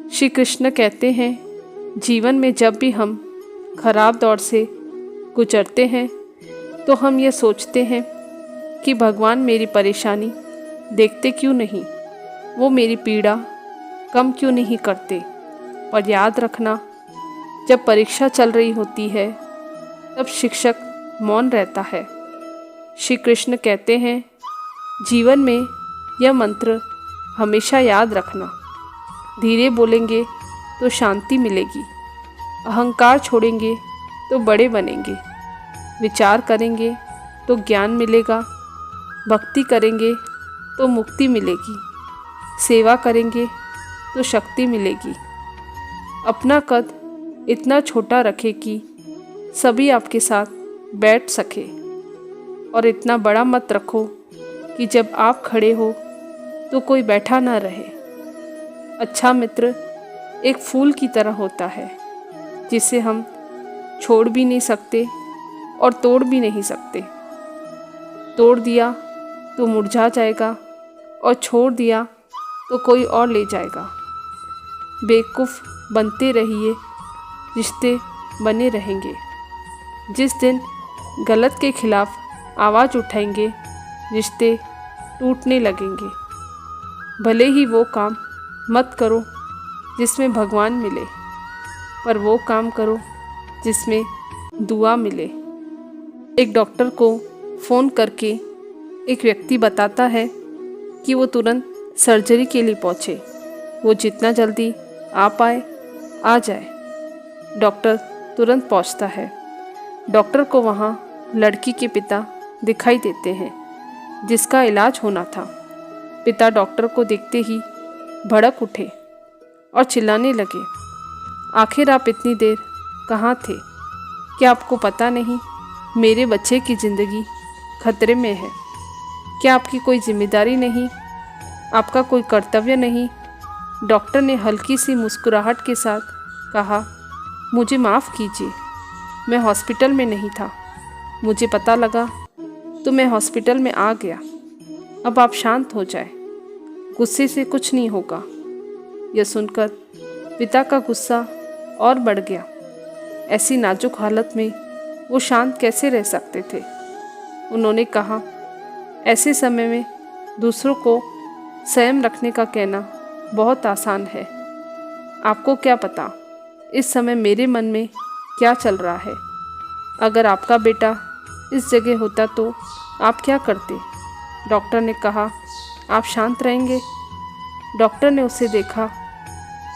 श्री कृष्ण कहते हैं, जीवन में जब भी हम खराब दौर से गुजरते हैं तो हम ये सोचते हैं कि भगवान मेरी परेशानी देखते क्यों नहीं, वो मेरी पीड़ा कम क्यों नहीं करते। पर याद रखना, जब परीक्षा चल रही होती है तब शिक्षक मौन रहता है। श्री कृष्ण कहते हैं, जीवन में यह मंत्र हमेशा याद रखना, धीरे बोलेंगे तो शांति मिलेगी, अहंकार छोड़ेंगे तो बड़े बनेंगे, विचार करेंगे तो ज्ञान मिलेगा, भक्ति करेंगे तो मुक्ति मिलेगी, सेवा करेंगे तो शक्ति मिलेगी। अपना कद इतना छोटा रखें कि सभी आपके साथ बैठ सके, और इतना बड़ा मत रखो कि जब आप खड़े हो तो कोई बैठा ना रहे। अच्छा मित्र एक फूल की तरह होता है जिसे हम छोड़ भी नहीं सकते और तोड़ भी नहीं सकते। तोड़ दिया तो मुरझा जाएगा और छोड़ दिया तो कोई और ले जाएगा। बेवकूफ़ बनते रहिए, रिश्ते बने रहेंगे। जिस दिन गलत के खिलाफ आवाज़ उठाएंगे, रिश्ते टूटने लगेंगे। भले ही वो काम मत करो जिसमें भगवान मिले, पर वो काम करो जिसमें दुआ मिले। एक डॉक्टर को फ़ोन करके एक व्यक्ति बताता है कि वो तुरंत सर्जरी के लिए पहुँचे, वो जितना जल्दी आ पाए आ जाए। डॉक्टर तुरंत पहुँचता है। डॉक्टर को वहाँ लड़की के पिता दिखाई देते हैं जिसका इलाज होना था। पिता डॉक्टर को देखते ही भड़क उठे और चिल्लाने लगे, आखिर आप इतनी देर कहाँ थे? क्या आपको पता नहीं मेरे बच्चे की ज़िंदगी खतरे में है? क्या आपकी कोई जिम्मेदारी नहीं? आपका कोई कर्तव्य नहीं? डॉक्टर ने हल्की सी मुस्कुराहट के साथ कहा, मुझे माफ़ कीजिए, मैं हॉस्पिटल में नहीं था। मुझे पता लगा तो मैं हॉस्पिटल में आ गया। अब आप शांत हो जाए, गुस्से से कुछ नहीं होगा। यह सुनकर पिता का गुस्सा और बढ़ गया। ऐसी नाजुक हालत में वो शांत कैसे रह सकते थे? उन्होंने कहा, ऐसे समय में दूसरों को संयम रखने का कहना बहुत आसान है। आपको क्या पता इस समय मेरे मन में क्या चल रहा है? अगर आपका बेटा इस जगह होता तो आप क्या करते? डॉक्टर ने कहा, आप शांत रहेंगे? डॉक्टर ने उसे देखा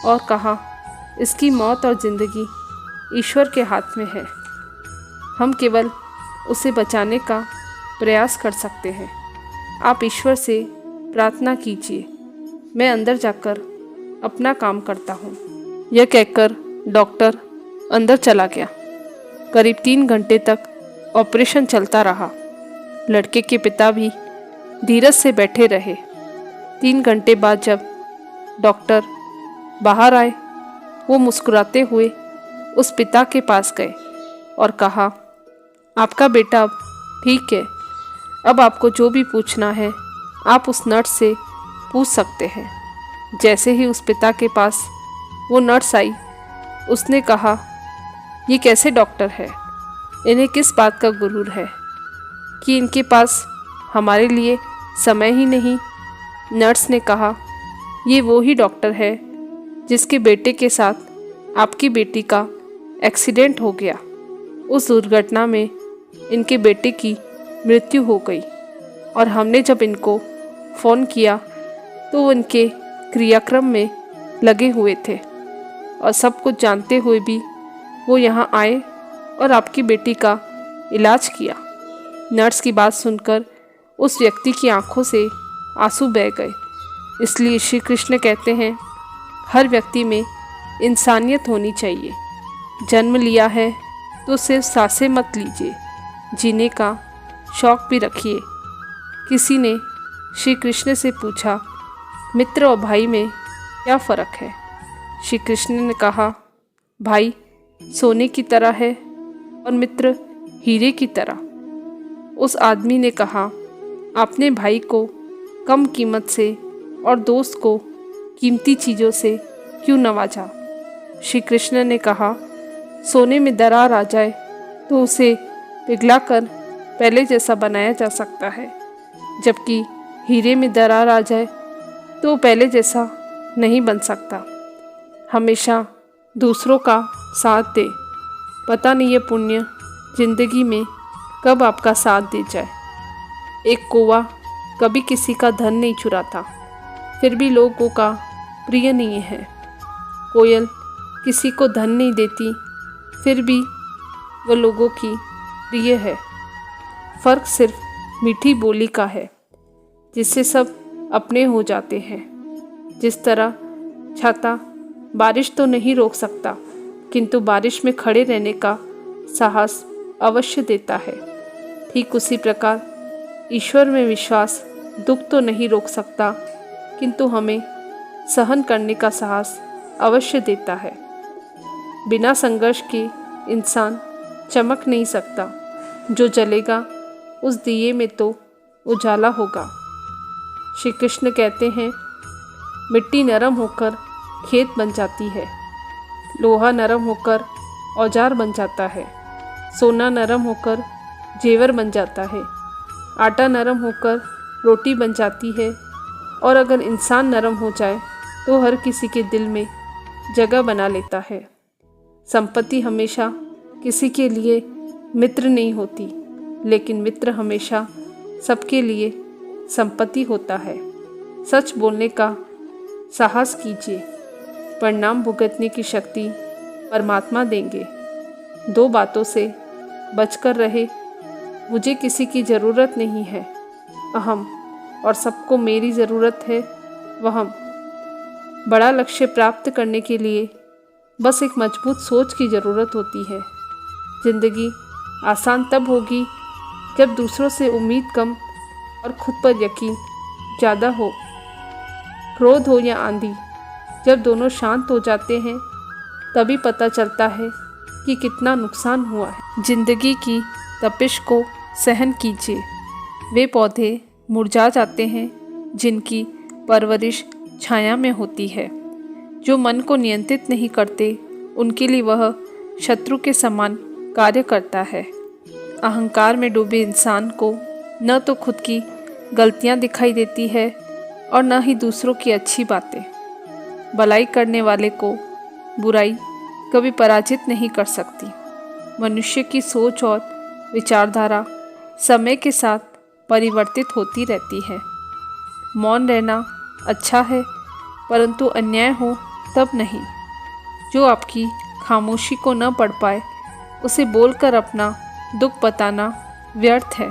और कहा, इसकी मौत और ज़िंदगी ईश्वर के हाथ में है। हम केवल उसे बचाने का प्रयास कर सकते हैं। आप ईश्वर से प्रार्थना कीजिए, मैं अंदर जाकर अपना काम करता हूँ। यह कहकर डॉक्टर अंदर चला गया। करीब 3 घंटे तक ऑपरेशन चलता रहा। लड़के के पिता भी धीरज से बैठे रहे। 3 घंटे बाद जब डॉक्टर बाहर आए, वो मुस्कुराते हुए उस पिता के पास गए और कहा, आपका बेटा अब ठीक है। अब आपको जो भी पूछना है आप उस नर्स से पूछ सकते हैं। जैसे ही उस पिता के पास वो नर्स आई, उसने कहा, ये कैसे डॉक्टर है? इन्हें किस बात का गुरूर है कि इनके पास हमारे लिए समय ही नहीं। नर्स ने कहा, ये वो ही डॉक्टर है जिसके बेटे के साथ आपकी बेटी का एक्सीडेंट हो गया। उस दुर्घटना में इनके बेटे की मृत्यु हो गई और हमने जब इनको फ़ोन किया तो वो इनके क्रियाक्रम में लगे हुए थे, और सब कुछ जानते हुए भी वो यहाँ आए और आपकी बेटी का इलाज किया। नर्स की बात सुनकर उस व्यक्ति की आंखों से आंसू बह गए। इसलिए श्री कृष्ण कहते हैं, हर व्यक्ति में इंसानियत होनी चाहिए। जन्म लिया है तो सिर्फ सांसें मत लीजिए, जीने का शौक़ भी रखिए। किसी ने श्री कृष्ण से पूछा, मित्र और भाई में क्या फ़र्क है? श्री कृष्ण ने कहा, भाई सोने की तरह है और मित्र हीरे की तरह। उस आदमी ने कहा, आपने भाई को कम कीमत से और दोस्त को कीमती चीज़ों से क्यों नवाजा। श्री कृष्ण ने कहा, सोने में दरार आ जाए तो उसे पिघलाकर पहले जैसा बनाया जा सकता है, जबकि हीरे में दरार आ जाए तो पहले जैसा नहीं बन सकता। हमेशा दूसरों का साथ दे, पता नहीं ये पुण्य जिंदगी में कब आपका साथ दे जाए। एक कौवा कभी किसी का धन नहीं चुराता, फिर भी लोगों का प्रिय नहीं है। कोयल किसी को धन नहीं देती, फिर भी वह लोगों की प्रिय है। फ़र्क सिर्फ मीठी बोली का है, जिससे सब अपने हो जाते हैं। जिस तरह छाता बारिश तो नहीं रोक सकता, किंतु बारिश में खड़े रहने का साहस अवश्य देता है। ठीक उसी प्रकार ईश्वर में विश्वास दुख तो नहीं रोक सकता, किंतु हमें सहन करने का साहस अवश्य देता है। बिना संघर्ष के इंसान चमक नहीं सकता। जो जलेगा उस दिए में तो उजाला होगा। श्री कृष्ण कहते हैं, मिट्टी नरम होकर खेत बन जाती है, लोहा नरम होकर औजार बन जाता है, सोना नरम होकर जेवर बन जाता है, आटा नरम होकर रोटी बन जाती है, और अगर इंसान नरम हो जाए तो हर किसी के दिल में जगह बना लेता है। संपत्ति हमेशा किसी के लिए मित्र नहीं होती, लेकिन मित्र हमेशा सबके लिए संपत्ति होता है। सच बोलने का साहस कीजिए, परिणाम भुगतने की शक्ति परमात्मा देंगे। दो बातों से बचकर रहे, मुझे किसी की ज़रूरत नहीं है, अहम, और सबको मेरी ज़रूरत है, वहम। बड़ा लक्ष्य प्राप्त करने के लिए बस एक मजबूत सोच की ज़रूरत होती है। ज़िंदगी आसान तब होगी जब दूसरों से उम्मीद कम और खुद पर यकीन ज़्यादा हो। क्रोध हो या आंधी, जब दोनों शांत हो जाते हैं तभी पता चलता है कि कितना नुकसान हुआ है। जिंदगी की तपिश को सहन कीजिए। वे पौधे मुरझा जाते हैं जिनकी परवरिश छाया में होती है। जो मन को नियंत्रित नहीं करते उनके लिए वह शत्रु के समान कार्य करता है। अहंकार में डूबे इंसान को न तो खुद की गलतियां दिखाई देती है और न ही दूसरों की अच्छी बातें। भलाई करने वाले को बुराई कभी पराजित नहीं कर सकती। मनुष्य की सोच और विचारधारा समय के साथ परिवर्तित होती रहती है। मौन रहना अच्छा है, परंतु अन्याय हो तब नहीं। जो आपकी खामोशी को न पढ़ पाए उसे बोलकर अपना दुख बताना व्यर्थ है।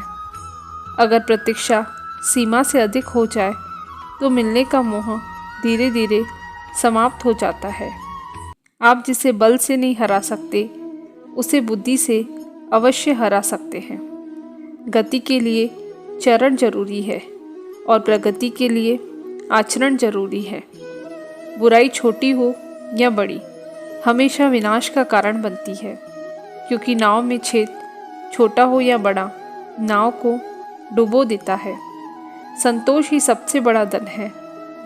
अगर प्रतीक्षा सीमा से अधिक हो जाए तो मिलने का मोह धीरे धीरे समाप्त हो जाता है। आप जिसे बल से नहीं हरा सकते उसे बुद्धि से अवश्य हरा सकते हैं। गति के लिए चरण जरूरी है और प्रगति के लिए आचरण जरूरी है। बुराई छोटी हो या बड़ी हमेशा विनाश का कारण बनती है, क्योंकि नाव में छेद छोटा हो या बड़ा नाव को डुबो देता है। संतोष ही सबसे बड़ा धन है।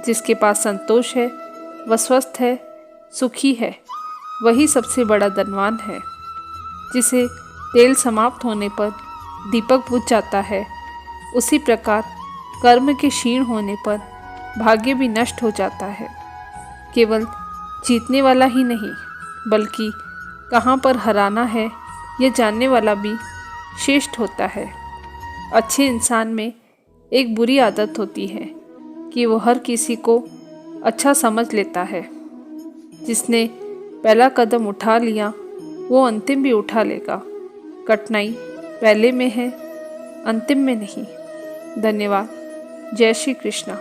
जिसके पास संतोष है वह स्वस्थ है, सुखी है, वही सबसे बड़ा धनवान है। जिसे तेल समाप्त होने पर दीपक बुझ जाता है, उसी प्रकार कर्म के क्षीण होने पर भाग्य भी नष्ट हो जाता है। केवल जीतने वाला ही नहीं, बल्कि कहाँ पर हराना है यह जानने वाला भी श्रेष्ठ होता है। अच्छे इंसान में एक बुरी आदत होती है कि वो हर किसी को अच्छा समझ लेता है। जिसने पहला कदम उठा लिया वो अंतिम भी उठा लेगा। कठिनाई पहले में है, अंतिम में नहीं। धन्यवाद। जय श्री कृष्णा।